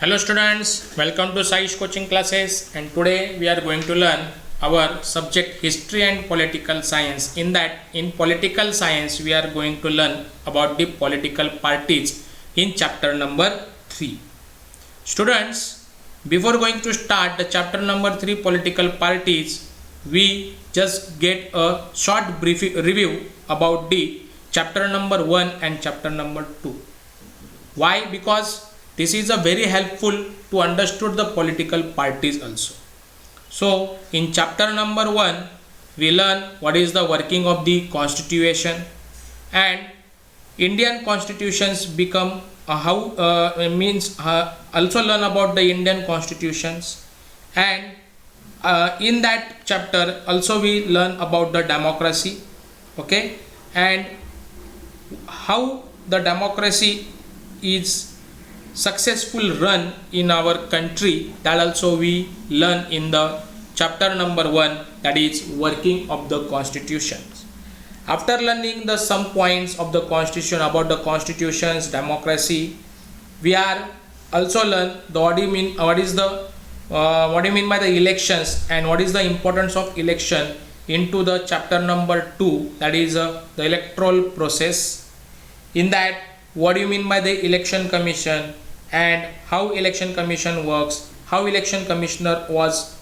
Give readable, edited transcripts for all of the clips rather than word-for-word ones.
Hello students, welcome to Sai's coaching classes, and today we are going to learn our subject history and political science. In political science we are going to learn about the political parties in chapter number 3. Students, before going to start the chapter number 3 political parties, we just get a short brief review about the chapter number 1 and chapter number 2. Why? Because this is a very helpful to understood the political parties also. So in chapter number 1 we learn what is the working of the constitution, and Indian constitutions become also learn about the Indian constitutions, and in that chapter also we learn about the democracy, okay, and how the democracy is successful run in our country. That also we learn in the chapter number 1, that is working of the constitutions. After learning the some points of the constitution about the constitutions, democracy, we are also learn the what do you mean by the elections and what is the importance of election into the chapter number 2, that is the electoral process. In that, what do you mean by the election commission and how election commission works, how election commissioner was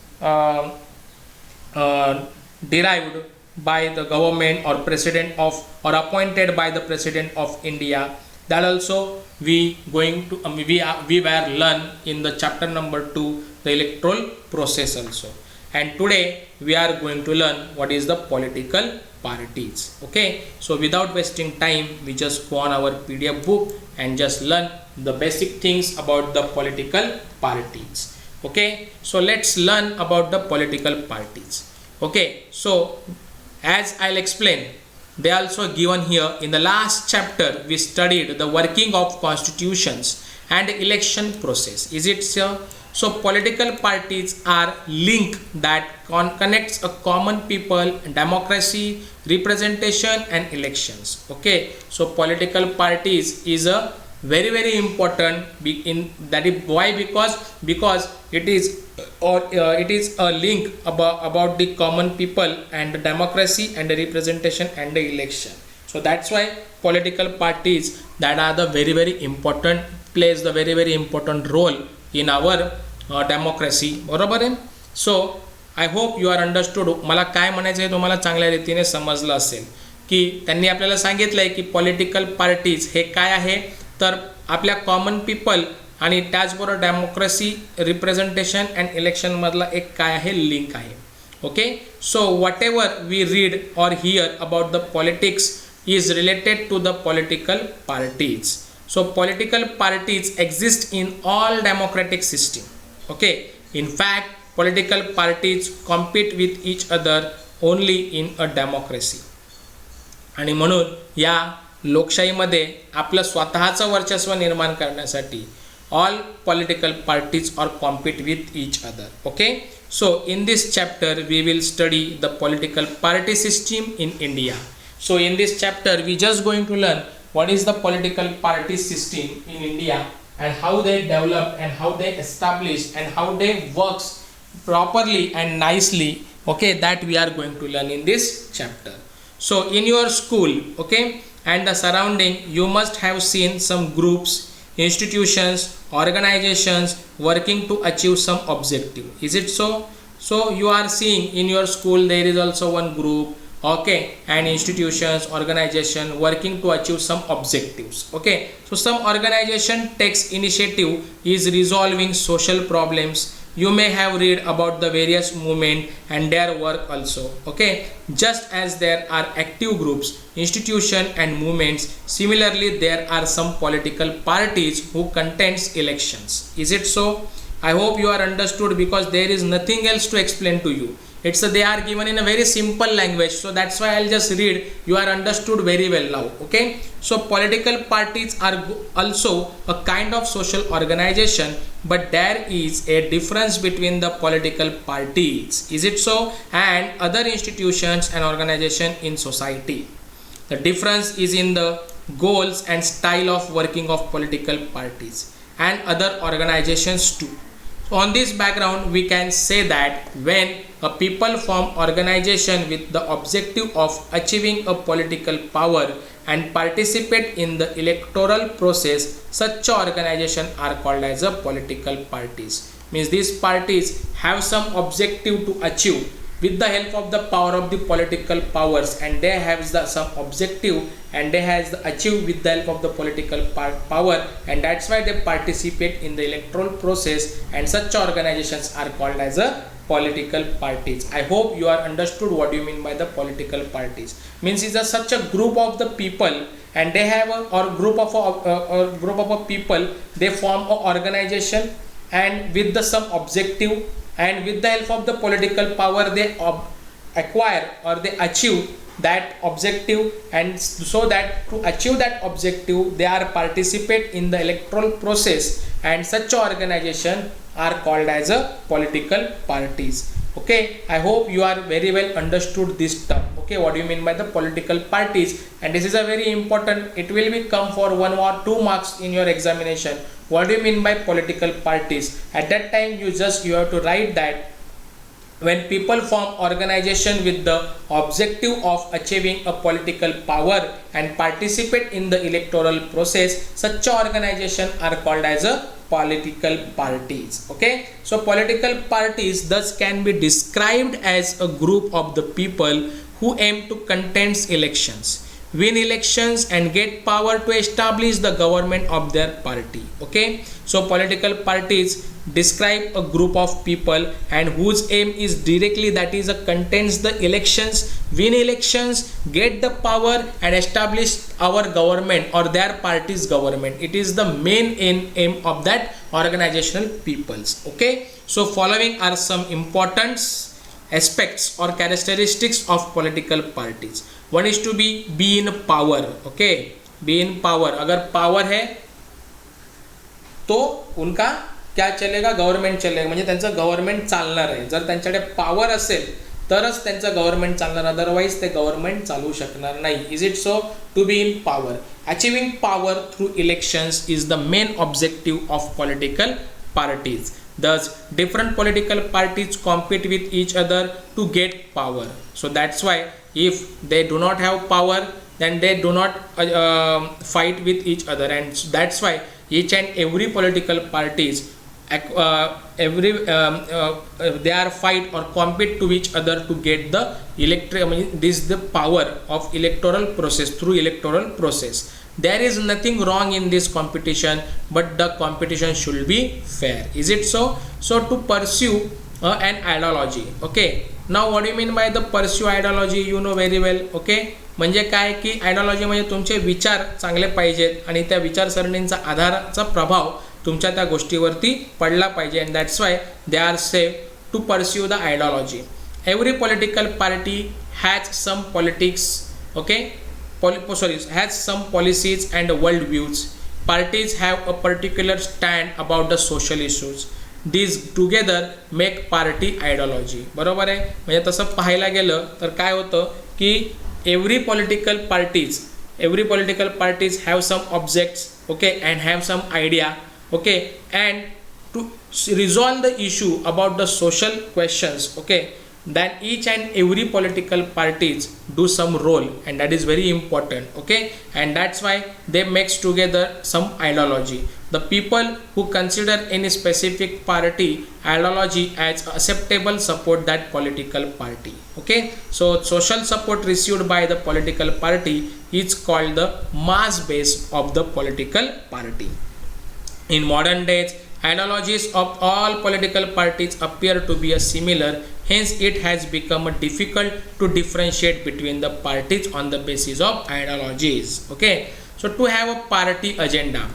derived by the government or president of or appointed by the president of India. That also we going to we were learn in the chapter number 2, the electoral process also. And today we are going to learn what is the political parties. Okay, so without wasting time, we just go on our PDF book and just learn the basic things about the political parties. Okay, so let's learn about the political parties. Okay, so as I'll explain, they also given here in the last chapter we studied the working of constitutions and election process. Is it so? So political parties are link that connects a common people, democracy, representation and elections. Okay, so political parties is a very important in that is why, because it is a link about the common people and the democracy and the representation and the election. So that's why political parties that are the very important, plays the very important role in our democracy. बरोबर आहे. So I hope you are understood. मला काय म्हणायचं आहे तुम्हाला चांगल्या रीतीने समजलं असेल की त्यांनी आपल्याला सांगितलं आहे की पॉलिटिकल पार्टीज हे काय आहे, तर आपल्या कॉमन पीपल आणि त्याचबरोबर डेमोक्रेसी, रिप्रेझेंटेशन अँड इलेक्शन मधला एक काय आहे लिंक आहे. Okay, so whatever we read or hear about the politics is related to the political parties. So political parties exist in all democratic system. Okay, in fact political parties compete with each other only in a democracy. आणि म्हणून या लोकशाहीमध्ये आपलं स्वतःचं वर्चस्व निर्माण करण्यासाठी all political parties are compete with each other. Okay, so in this chapter we will study the political party system in India. So in this chapter we just going to learn what is the political party system in India and how they develop and how they establish and how they works properly and nicely. Okay, that we are going to learn in this chapter. So in your school, okay, and the surrounding, you must have seen some groups, institutions, organizations working to achieve some objective. Is it so? So you are seeing in your school there is also one group, okay, and institutions, organization working to achieve some objectives. Okay, so some organization takes initiative is resolving social problems. You may have read about the various movement and their work also. Okay, just as there are active groups, institution and movements, similarly there are some political parties who contends elections. Is it so? I hope you are understood, because there is nothing else to explain to you. They are given in a very simple language, so that's why I'll just read. You are understood very well now. Okay, so political parties are also a kind of social organization, but there is a difference between the political parties, is it so, and other institutions and organization in society. The difference is in the goals and style of working of political parties. and other organizations too. So on this background, we can say that when a people form organization with the objective of achieving a political power and participate in the electoral process, such organization are called as a political parties. Means these parties have some objective to achieve with the help of the power of the political powers, and they have some objective and they has achieved with the help of the political power, and that's why they participate in the electoral process, and such organizations are called as a political parties. I hope you are understood what you mean by the political parties. Means it's such a group of the people, and they have a group of people, they form a organization, and with the some objective, and with the help of the political power they acquire or they achieve that objective, and so that to achieve that objective they are participate in the electoral process, and such organization are called as a political parties. Okay, I hope you are very well understood this term. Okay, what do you mean by the political parties? And this is a very important, it will be come for 1 or 2 marks in your examination. What do you mean by political parties? At that time you have to write that when people form organization with the objective of achieving a political power and participate in the electoral process, such organization are called as a political parties. Okay, so political parties thus can be described as a group of the people who aim to contest elections, win elections, and get power to establish the government of their party. Okay, so political parties describe a group of people and whose aim is directly, that is a contest the elections, win elections, get the power, and establish our government or their party's government. It is the main aim of that organizational peoples. Okay, so following are some important aspects or characteristics of political parties. One is to be in power. Okay, be in power. अगर power है तो उनका क्या चलेगा, government चलेगा, म्हणजे त्यांचं government चालणार आहे. जर त्यांच्याकडे पॉवर असेल तरच त्यांचं गव्हर्नमेंट चालणार, अदरवाईज ते गव्हर्नमेंट चालू शकणार नाही. Is it so? To be in power. Achieving power through elections is the main objective of political parties. Thus, different political parties compete with each other to get power. So that's why if they do not have power, then they do not fight with each other, and that's why each and every political parties they are fight or compete to each other to get the this is the power of electoral process, through electoral process. There is nothing wrong in this competition, but the competition should be fair. Is it so? So to pursue an ideology. Okay, now what do you mean by the pursue ideology? You know very well. Okay, म्हणजे काय की ideology म्हणजे तुमचे विचार चांगले पाहिजेत आणि त्या विचारसरणींचा आधाराचा प्रभाव तुमच्या त्या गोष्टीवरती पडला पाहिजे, and that's why they are said to pursue the ideology. Every political party has some politics. Okay, has some policies and world views. Parties have a particular stand about the social issues. These together make party ideology. बरोबर आहे. म्हणजे तसं पाहायला गेलं तर काय होतं की every political parties have some objects, okay, and have some idea, okay, and to resolve the issue about the social questions, okay, then each and every political parties do some role, and that is very important. Okay, and that's why they mix together some ideology. The people who consider any specific party ideology as acceptable support that political party. Okay, so social support received by the political party is called the mass base of the political party. In modern days, ideologies of all political parties appear to be similar. Hence, it has become difficult to differentiate between the parties on the basis of ideologies. Okay, so to have a party agenda.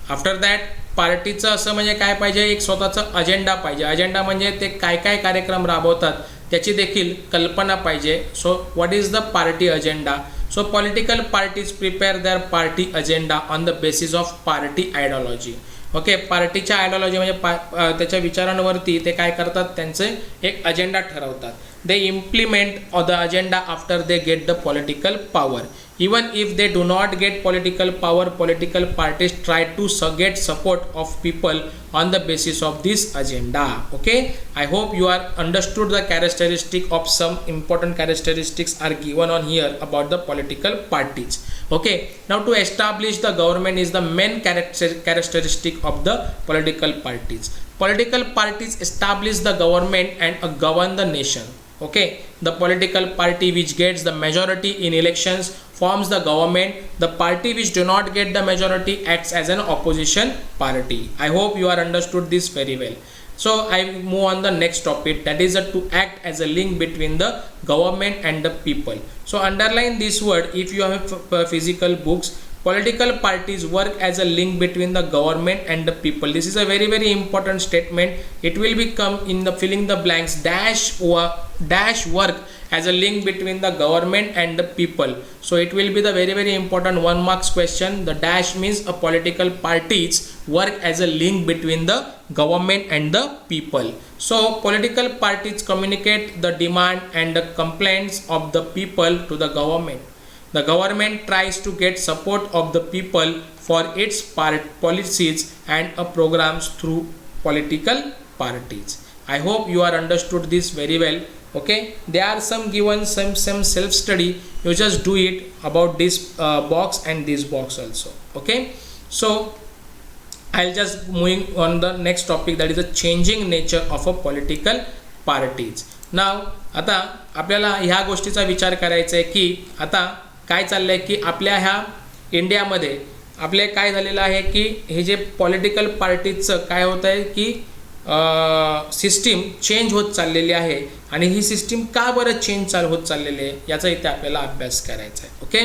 After that, पार्टीचं असं म्हणजे काय पाहिजे, एक स्वतःचं agenda पाहिजे. Agenda म्हणजे ते काय काय कार्यक्रम राबवतात त्याची देखील कल्पना पाहिजे. So what is the party agenda? So political parties prepare their party agenda on the basis of party ideology. Okay, पार्टीच्या आयडियोलॉजी म्हणजे त्याच्या विचारांवरती ते काय करतात, त्यांचे एक अजेंडा ठरवतात. they implement the agenda after they get the political power. Even if they do not get political power, political parties try to get support of people on the basis of this agenda. Okay, I hope you are understood the characteristic of some important characteristics are given on here about the political parties. Okay, now to establish the government is the main characteristic of the political parties. Political parties establish the government and govern the nation. Okay, the political party which gets the majority in elections forms the government. The party which do not get the majority acts as an opposition party. I hope you are understood this very well. So I move on the next topic, that is to act as a link between the government and the people. So underline this word if you have physical books. Political parties work as a link between the government and the people. This is a very important statement. It will become in the filling the blanks dash work as a link between the government and the people. So it will be the very important 1 marks question. The dash means a political parties work as a link between the government and the people. So political parties communicate the demand and the complaints of the people to the government. The government tries to get support of the people for its policies and programs through political parties. I hope you are understood this very well. Okay, there are some given some self-study. You just do it about this box and this box also. Okay, so I'll just moving on the next topic, that is the changing nature of a political parties. Now आता आपल्याला ह्या गोष्टीचा विचार करायचा आहे की आता काय चाललंय की आपल्या ह्या इंडियामध्ये आपले काय झालेलं आहे की हे जे पॉलिटिकल पार्टीजचं काय होत आहे की सिस्टीम चेंज होत चाललेली आहे आणि ही सिस्टीम का बरं चेंज होत चाललेली आहे याचा इथे आपल्याला अभ्यास करायचा आहे. Okay,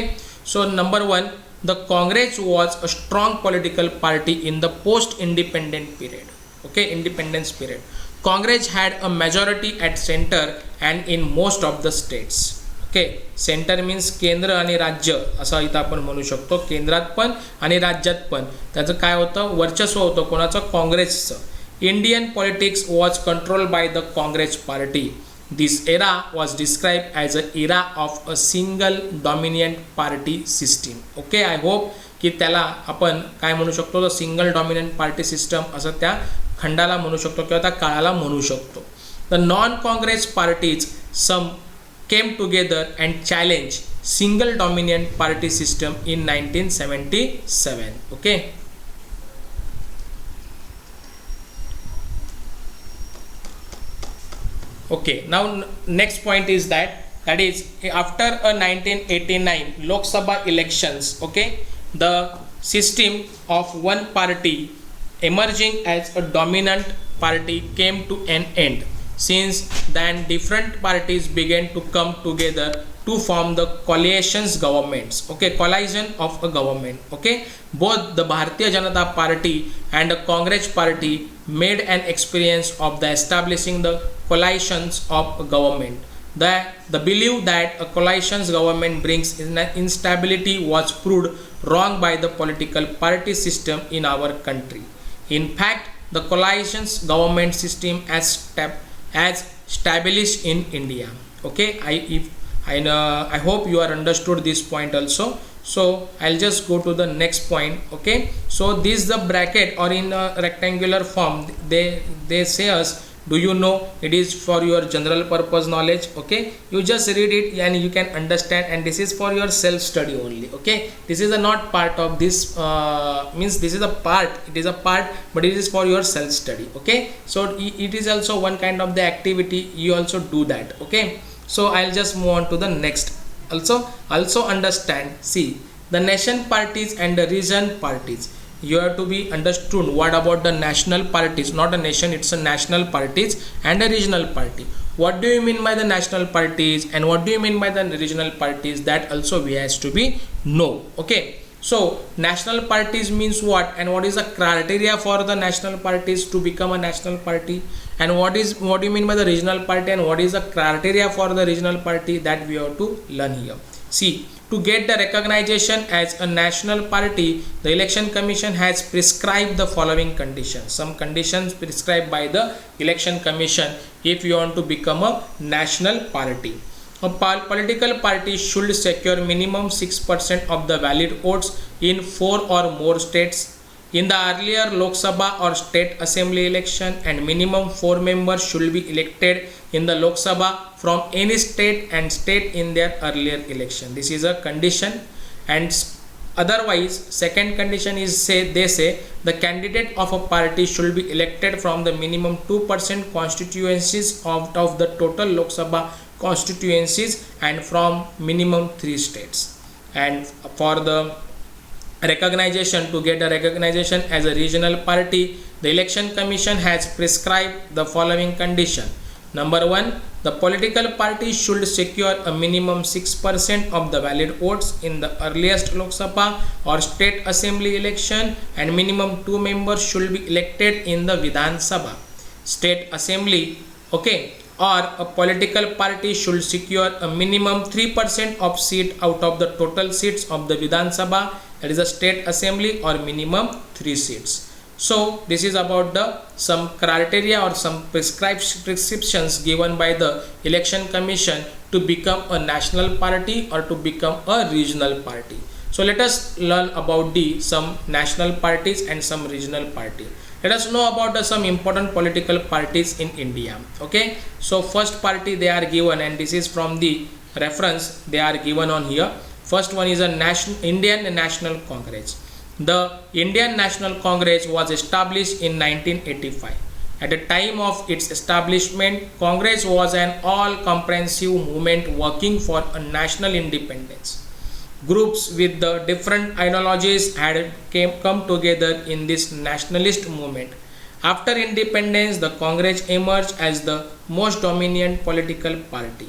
so number 1, the Congress was a strong political party in the post independent period. Okay, independence period. Congress had a majority at centre and in most of the states. Okay, centre means केंद्र आणि राज्य असं इथं आपण म्हणू शकतो. केंद्रात पण आणि राज्यात पण त्याचं काय होतं, वर्चस्व होतं कोणाचं, काँग्रेसचं. Indian politics was controlled by the Congress party. This era was describe as a era of a single dominant party system. Okay, I hope की त्याला आपण काय म्हणू शकतो, the single dominant party system असं त्या खंडाला म्हणू शकतो किंवा त्या काळाला म्हणू शकतो. The non Congress parties some came together and challenged single dominant party system in 1977. Okay, okay, now next point is that is after a 1989 Lok Sabha elections, okay, the system of one party emerging as a dominant party came to an end. Since then different parties began to come together to form the coalitions governments. Okay, coalition of a government. Okay, both the Bharatiya Janata Party and the Congress Party made an experience of the establishing the coalitions of a government. The belief that a coalitions government brings instability was proved wrong by the political party system in our country. In fact, the coalitions government system as established in India. Okay, I hope you are understood this point also. So I'll just go to the next point. Okay, so this is the bracket or in a rectangular form. They say us, do you know, it is for your general purpose knowledge. Okay, you just read it and you can understand, and this is for your self study only. Okay, this is a not part of this means this is a part, it is a part, but it is for your self study. Okay, so it is also one kind of the activity, you also do that. Okay, so I'll just move on to the next. Also understand, see, the nation parties and the region parties. You have to be understood what about the national parties, not a nation, it's a national parties and a regional party. What do you mean by the national parties and what do you mean by the regional parties? That also we has to be know. Okay, so national parties means what, and what is the criteria for the national parties to become a national party, and what do you mean by the regional party and what is the criteria for the regional party, that we have to learn here. See, To get the recognition as a national party, the Election Commission has prescribed the following conditions. Some conditions prescribed by the Election Commission if you want to become a national party. A political party should secure minimum 6% of the valid votes in 4 or more states in the earlier Lok Sabha or State Assembly election, and minimum 4 members should be elected in the Lok Sabha from any state and state in their earlier election. This is a condition. And otherwise, second condition is they say the candidate of a party should be elected from the minimum 2% constituencies out of the total Lok Sabha constituencies and from minimum 3 states. And for the recognition, to get a recognition as a regional party, the Election Commission has prescribed the following condition. Number 1, the political party should secure a minimum 6% of the valid votes in the earliest Lok Sabha or State Assembly election, and minimum 2 members should be elected in the Vidhan Sabha, State Assembly, okay, or a political party should secure a minimum 3% of seat out of the total seats of the Vidhan Sabha, that is a State Assembly, or minimum 3 seats. So this is about the some criteria or some prescriptions given by the Election Commission to become a national party or to become a regional party. So let us learn about the some national parties and some regional party. Let us know about the some important political parties in India. Okay, so first party they are given, and this is from the reference they are given on here. First one is a Indian National Congress. The Indian National Congress was established in 1985. At the time of its establishment, Congress was an all-comprehensive movement working for a national independence. Groups with the different ideologies had come together in this nationalist movement. After independence, the Congress emerged as the most dominant political party.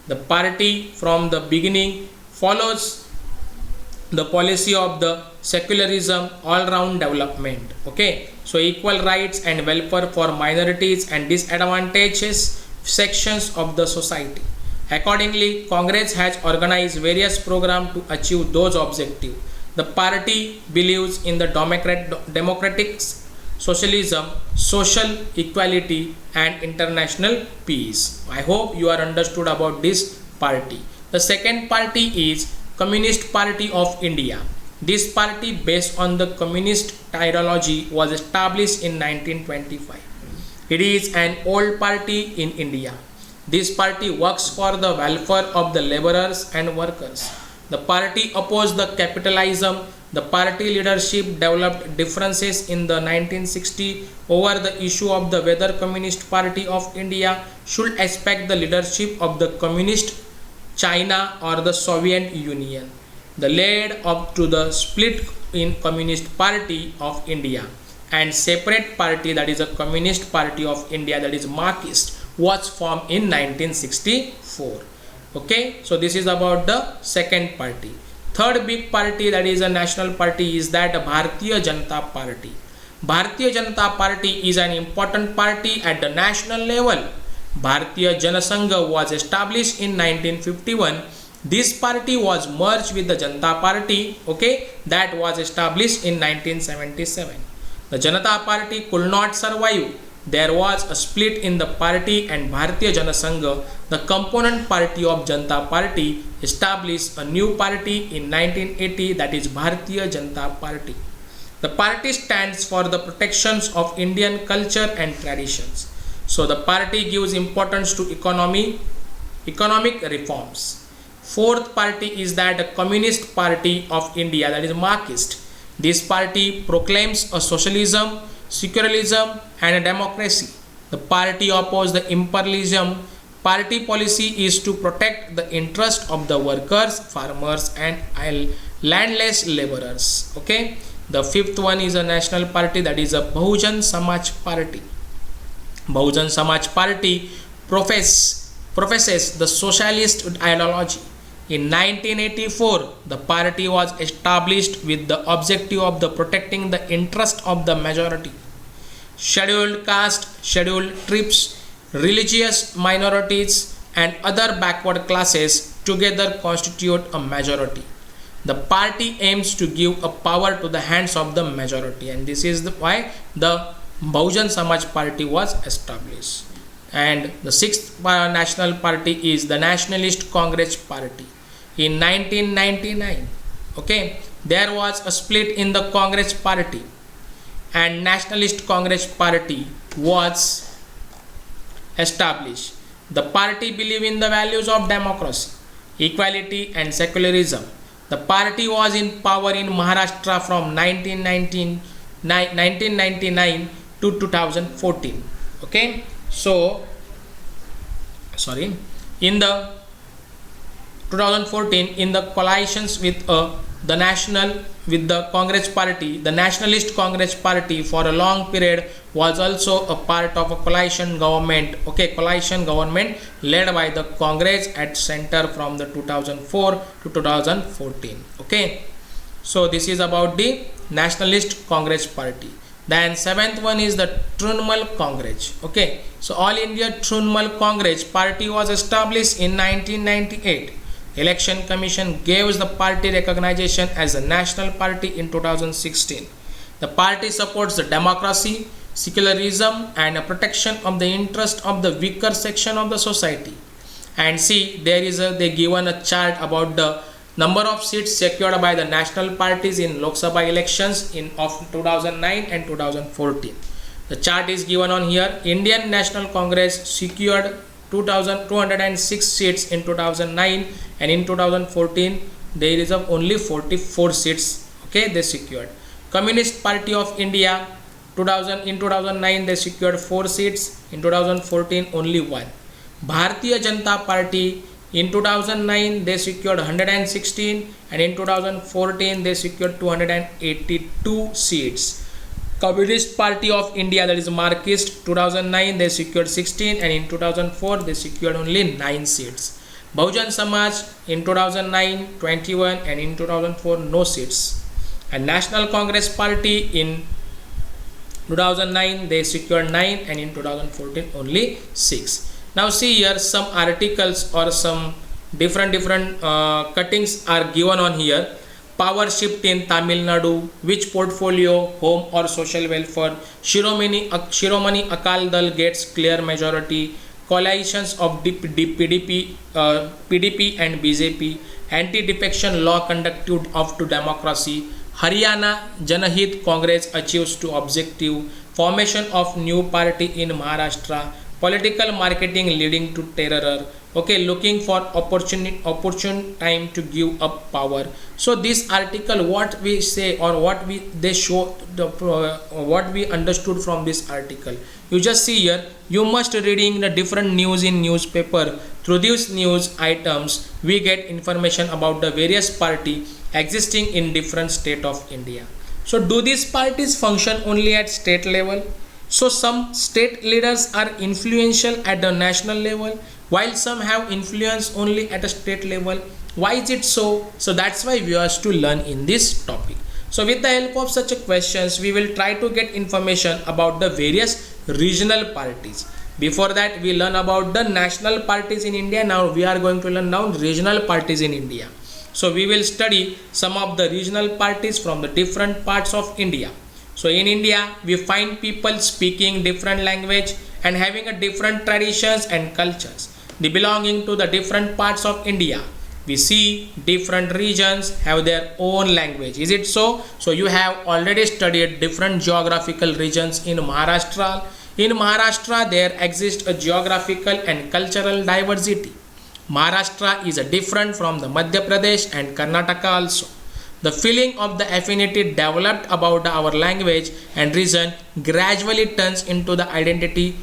The party from the beginning follows the policy of the secularism, all-round development, okay, so equal rights and welfare for minorities and disadvantaged sections of the society. Accordingly, Congress has organized various programs to achieve those objectives. The party believes in the democratic socialism, social equality and international peace. I hope you are understood about this party. The second party is Communist Party of India. This party, based on the communist ideology, was established in 1925. It is an old party in India. This party works for the welfare of the laborers and workers. The party opposed the capitalism. The party leadership developed differences in the 1960s over the issue of the whether Communist Party of India should expect the leadership of the Communist China or the Soviet Union. The led up to the split in Communist Party of India and separate party, that is a Communist Party of India, that is Marxist, was formed in 1964. Okay, so this is about the second party. Third big party, that is a national party, is that Bharatiya Janata Party. Bharatiya Janata Party is an important party at the national level. Bharatiya Janasangha was established in 1951. This party was merged with the Janata Party, okay, that was established in 1977. The Janata Party could not survive. There was a split in the party, and Bharatiya Janasangha, the component party of Janata Party, established a new party in 1980, that is Bharatiya Janata Party. The party stands for the protections of Indian culture and traditions. So the party gives importance to economic reforms. Fourth party is that the Communist Party of India, that is Marxist. This party proclaims a socialism, secularism and a democracy. The party opposes the imperialism. Party policy is to protect the interest of the workers, farmers and landless laborers. Okay. The fifth one is a national party, that is a Bahujan Samaj Party. Bahujan Samaj Party professes the socialist ideology. In 1984, the party was established with the objective of protecting the interest of the majority. Scheduled caste, scheduled tribes, religious minorities and other backward classes together constitute a majority. The party aims to give a power to the hands of the majority, and this is why the Bahujan Samaj Party was established. And the sixth national party is the Nationalist Congress Party. In 1999, okay, there was a split in the Congress Party, and Nationalist Congress Party was established. The party believed in the values of democracy, equality and secularism. The party was in power in Maharashtra from 1999 to 2014. Okay, so in the 2014, in the coalitions with the Congress Party, the Nationalist Congress Party for a long period was also a part of a coalition government. Okay, coalition government led by the Congress at center from the 2004 to 2014. Okay, so this is about the Nationalist Congress Party. Then seventh one is the Trinamool Congress. Okay, so All India Trinamool Congress Party was established in 1998. Election Commission gave the party recognition as a national party in 2016. The party supports the democracy, secularism and a protection of the interest of the weaker section of the society. And see, they given a chart about the number of seats secured by the national parties in Lok Sabha elections of 2009 and 2014. The chart is given on here. Indian National Congress secured 2,206 seats in 2009, and in 2014 there is only 44 seats. Okay, they secured. Communist Party of India in 2009 they secured 4 seats, in 2014 only 1. Bharatiya Janata Party in 2009 they secured 116, and in 2014 they secured 282 seats. Communist Party of India, that is Marxist, 2009 they secured 16, and in 2004 they secured only 9 seats. Bahujan Samaj in 2009 21, and in 2004 no seats. And National Congress Party in 2009 they secured 9, and in 2014 only 6. Now see here, some articles or some different cuttings are given on here. Power shift in Tamil Nadu, which portfolio, home or social welfare, Shiromani Akal Dal gets clear majority, coalitions of PDP and BJP, anti-defection law conducted up to democracy, Haryana Janahit Congress achieves to objective, formation of new party in Maharashtra, political marketing leading to terror. Okay, looking for opportune time to give up power. So this article, what we say or what we understood from this article, you just see here, you must reading the different news in newspaper. Through these news items we get information about the various party existing in different state of India. So do these parties function only at state level? So some state leaders are influential at the national level, while some have influence only at a state level. Why is it so? So that's why we have to learn in this topic. So with the help of such questions, we will try to get information about the various regional parties. Before that, we learn about the national parties in India. Now we are going to learn now regional parties in India. So we will study some of the regional parties from the different parts of India. So in India, we find people speaking different language and having a different traditions and cultures. They belonging to the different parts of India. We see different regions have their own language. Is it so? So you have already studied different geographical regions in Maharashtra. In Maharashtra, there exists a geographical and cultural diversity. Maharashtra is different from the Madhya Pradesh and Karnataka also. The feeling of the affinity developed about our language and region gradually turns into the identity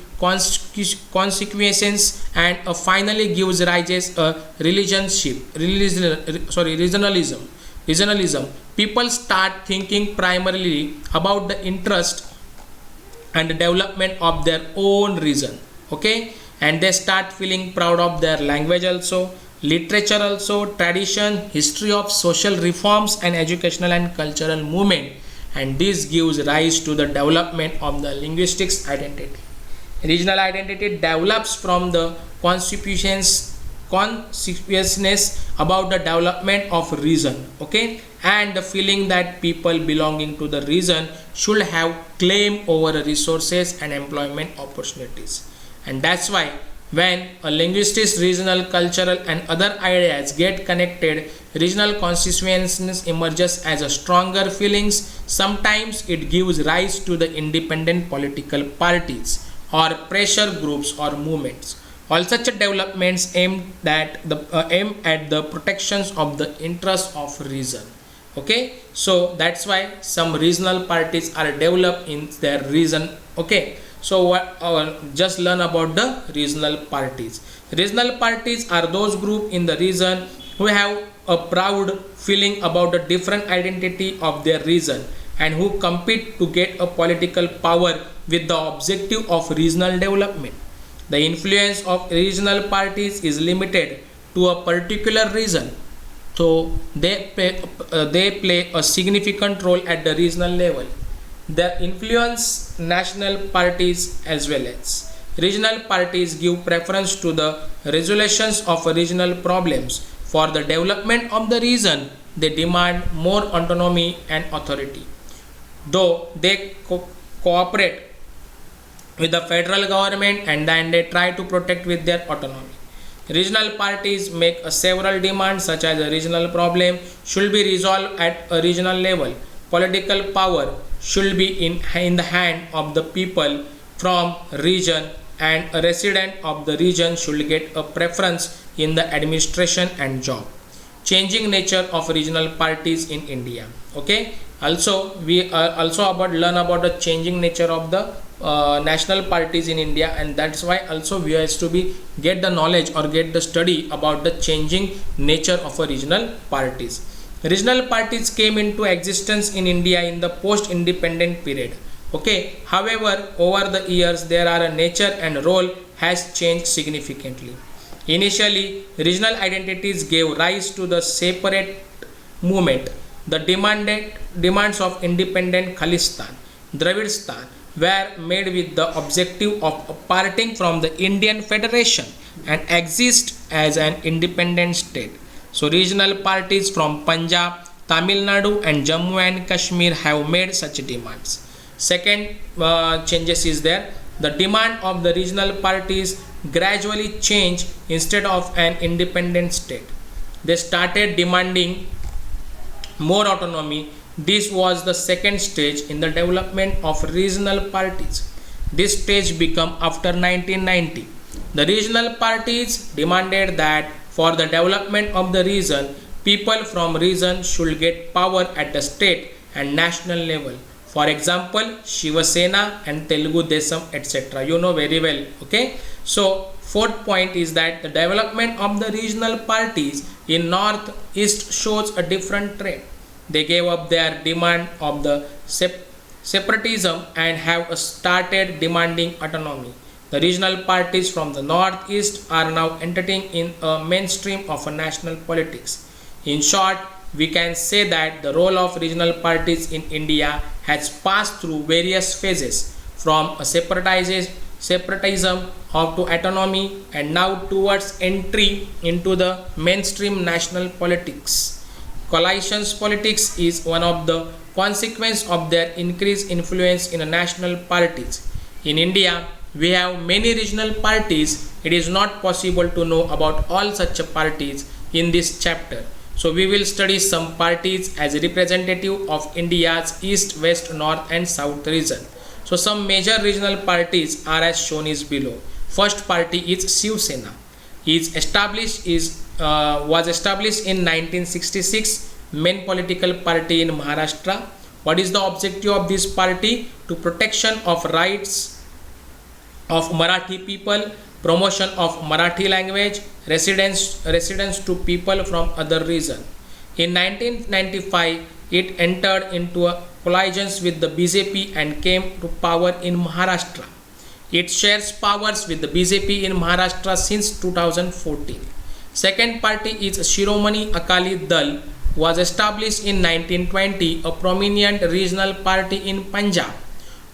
consequences and finally gives rise a regionalism. People start thinking primarily about the interest and the development of their own region. Okay, and they start feeling proud of their language also, literature also, tradition, history of social reforms and educational and cultural movement, and this gives rise to the development of the linguistics identity. Regional identity develops from the constitutions consciousness about the development of reason, okay, and the feeling that people belonging to the region should have claim over resources and employment opportunities. And that's why when a linguistic, regional, cultural and other ideas get connected, regional consciousness emerges as a stronger feelings. Sometimes it gives rise to the independent political parties or pressure groups or movements. All such developments aim at the protections of the interests of region. Okay, so that's why some regional parties are developed in their region. Okay, so what just learn about the regional parties. Regional parties are those groups in the region who have a proud feeling about the different identity of their region and who compete to get a political power with the objective of regional development. The influence of regional parties is limited to a particular region, so they play a significant role at the regional level. They influence national parties as well as regional parties give preference to the resolutions of regional problems. For the development of the region, they demand more autonomy and authority. Though they cooperate with the federal government and then they try to protect with their autonomy. Regional parties make several demands such as a regional problem should be resolved at a regional level. Political power should be in the hand of the people from region and a resident of the region should get a preference in the administration and job. Changing nature of regional parties in India. Okay. Also, we also learn about the changing nature of the national parties in India, and that's why also we has to be get the knowledge or get the study about the changing nature of a regional parties. Regional parties came into existence in India in the post-independent period. Okay. However, over the years, there are a nature and role has changed significantly. Initially, regional identities gave rise to the separate movement. The demands of independent Khalistan, Dravidstan were made with the objective of parting from the Indian Federation and exist as an independent state. So regional parties from Punjab, Tamil Nadu and Jammu and Kashmir have made such demands. Second changes is there. The demand of the regional parties gradually changed instead of an independent state. They started demanding more autonomy. This was the second stage in the development of regional parties. This stage became after 1990. The regional parties demanded that for the development of the region, people from region should get power at the state and national level. For example, Shiva Sena and Telugu Desam, etc. You know very well. Okay. So fourth point is that the development of the regional parties in Northeast shows a different trend. They gave up their demand of the separatism and have started demanding autonomy. The regional parties from the Northeast are now entering in a mainstream of a national politics. In short, we can say that the role of regional parties in India has passed through various phases from a separatism up to autonomy and now towards entry into the mainstream national politics. Coalition politics is one of the consequences of their increased influence in national parties. In India, we have many regional parties. It is not possible to know about all such parties in this chapter. So we will study some parties as representative of India's East, West, North and South region. So some major regional parties are as shown is below. First party is Shiv Sena. Was established in 1966, main political party in Maharashtra. What is the objective of this party? To protection of rights of Marathi people, promotion of Marathi language, residence to people from other region. In 1995, it entered into a coalition with the BJP and came to power in Maharashtra. It shares powers with the BJP in Maharashtra since 2014. Second party is Shiromani Akali Dal, was established in 1920, a prominent regional party in Punjab.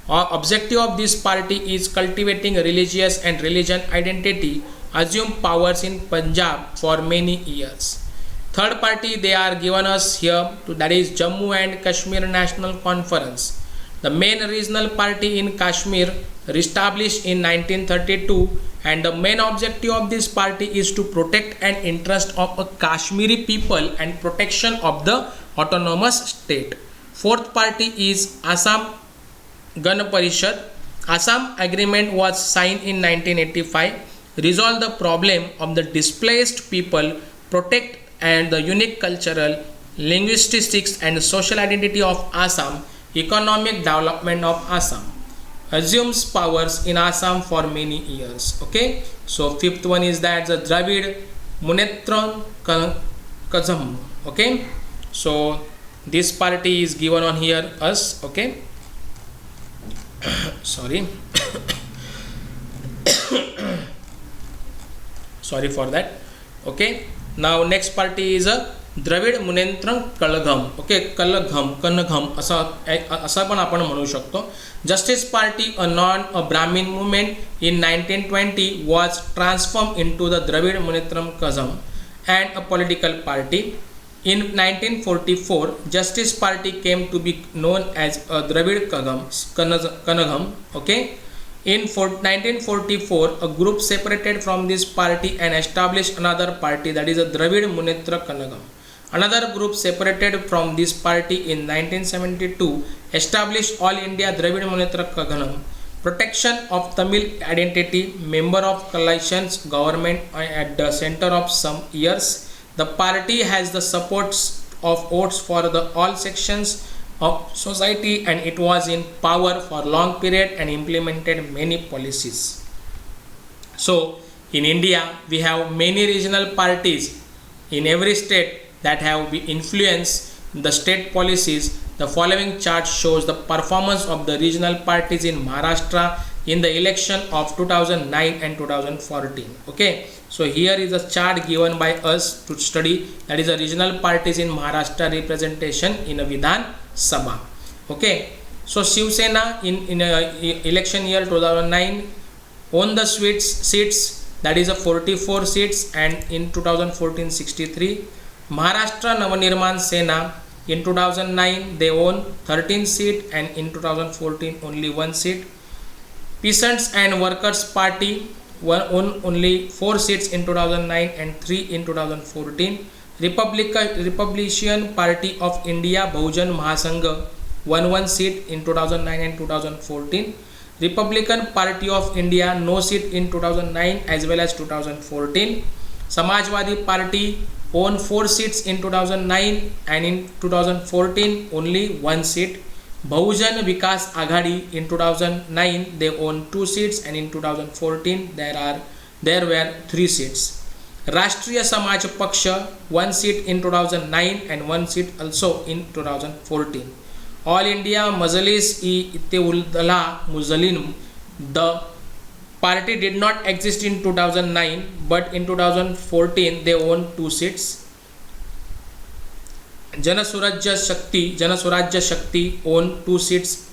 Objective of this party is cultivating religious and religion identity assumed powers in Punjab for many years. Third party they are given us here, that is Jammu and Kashmir National Conference. The main regional party in Kashmir established in 1932, and the main objective of this party is to protect an interest of a Kashmiri people and protection of the autonomous state. Fourth party is Assam Gan Parishad. Assam Agreement was signed in 1985, resolve the problem of the displaced people, protect and the unique cultural, linguistics and social identity of Assam, economic development of Assam, assumes powers in Assam for many years. Okay, so fifth one is that the Dravid Munetram Kazham. Okay, so this party is given on here us. Okay, sorry. Sorry for that. Okay, now next party is a Dravida Munnetra Kazhagam. Okay, Kazhagam असा पण आपण म्हणू शकतो. Justice Party, a non a Brahmin movement in 1920 was transformed into the Dravida Munnetra Kazhagam and a political party. In 1944 justice party came to be known as a Dravida Kazhagam. Okay, in 1944 a group separated from this party and established another party, that is a Dravida Munnetra Kazhagam. Another group separated from this party in 1972 established All India Dravid Munnetra Kazham, protection of Tamil identity, member of coalitions government at the center of some years. The party has the supports of votes for the all sections of society and it was in power for long period and implemented many policies. So in India we have many regional parties in every state that have influenced the state policies. The following chart shows the performance of the regional parties in Maharashtra in the election of 2009 and 2014. Okay, so here is a chart given by us to study, that is the regional parties in Maharashtra representation in a Vidhan Sabha. Okay, so Shiv Sena in election year 2009 won the seats, that is a 44 seats, and in 2014 63. Maharashtra Navanirman Sena in 2009 they won 13 seat and in 2014 only 1 seat. Peasants and Workers Party won only 4 seats in 2009 and 3 in 2014. Republican Party of India Bahujan Mahasangha won 1 seat in 2009 and 2014. Republican Party of India no seat in 2009 as well as 2014. Samajwadi Party won 4 seats in 2009 and in 2014 only 1 seat. Bahujan Vikas Aghadi in 2009 they won 2 seats and in 2014 there were 3 seats. Rashtriya Samaj Paksha 1 seat in 2009 and 1 seat also in 2014. All India Majlis-e-Ittihad Muslim, the party did not exist in 2009 but in 2014 they won 2 seats. Janaswarajya Shakti won 2 seats,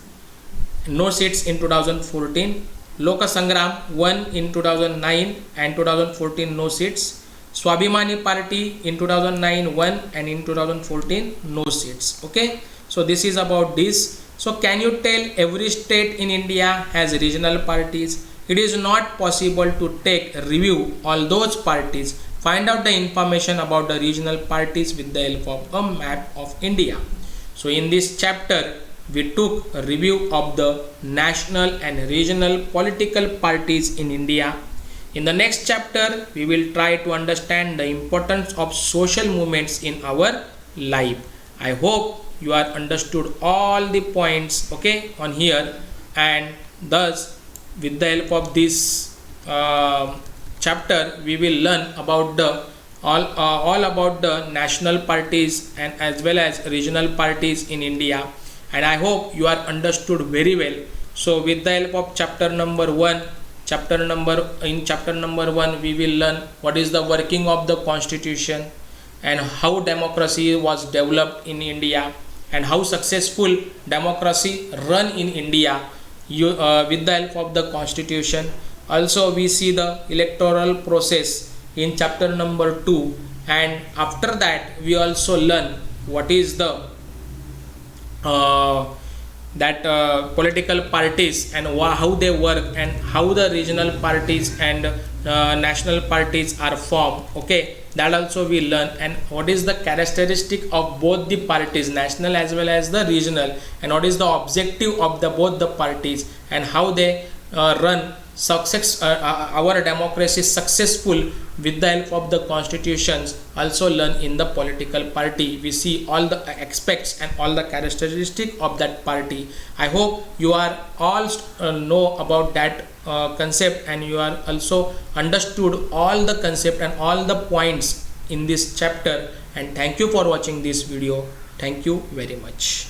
no seats in 2014. Loka Sangram won in 2009 and 2014 no seats. Swabhimani Party in 2009 won and in 2014 no seats. Okay, so this is about this. So can you tell every state in India has regional parties? It is not possible to take review all those parties. Find out the information about the regional parties with the help of a map of India. So in this chapter we took a review of the national and regional political parties in India. In the next chapter we will try to understand the importance of social movements in our life. I hope you are understood all the points okay on here, and thus with the help of this chapter we will learn about the all about the national parties and as well as regional parties in India, and I hope you are understood very well. So with the help of chapter number 1 we will learn what is the working of the constitution and how democracy was developed in India and how successful democracy run in India with the help of the constitution. Also we see the electoral process in chapter number 2, and after that we also learn what is the political parties and how they work, and how the regional parties and national parties are formed. Okay, that also we learn, and what is the characteristic of both the parties, national as well as the regional, and what is the objective of the both the parties, and how they run success our democracy successful with the help of the constitutions. Also learn in the political party, we see all the aspects and all the characteristic of that party. I hope you are all know about that concept, and you are also understood all the concept and all the points in this chapter. And thank you for watching this video. Thank you very much.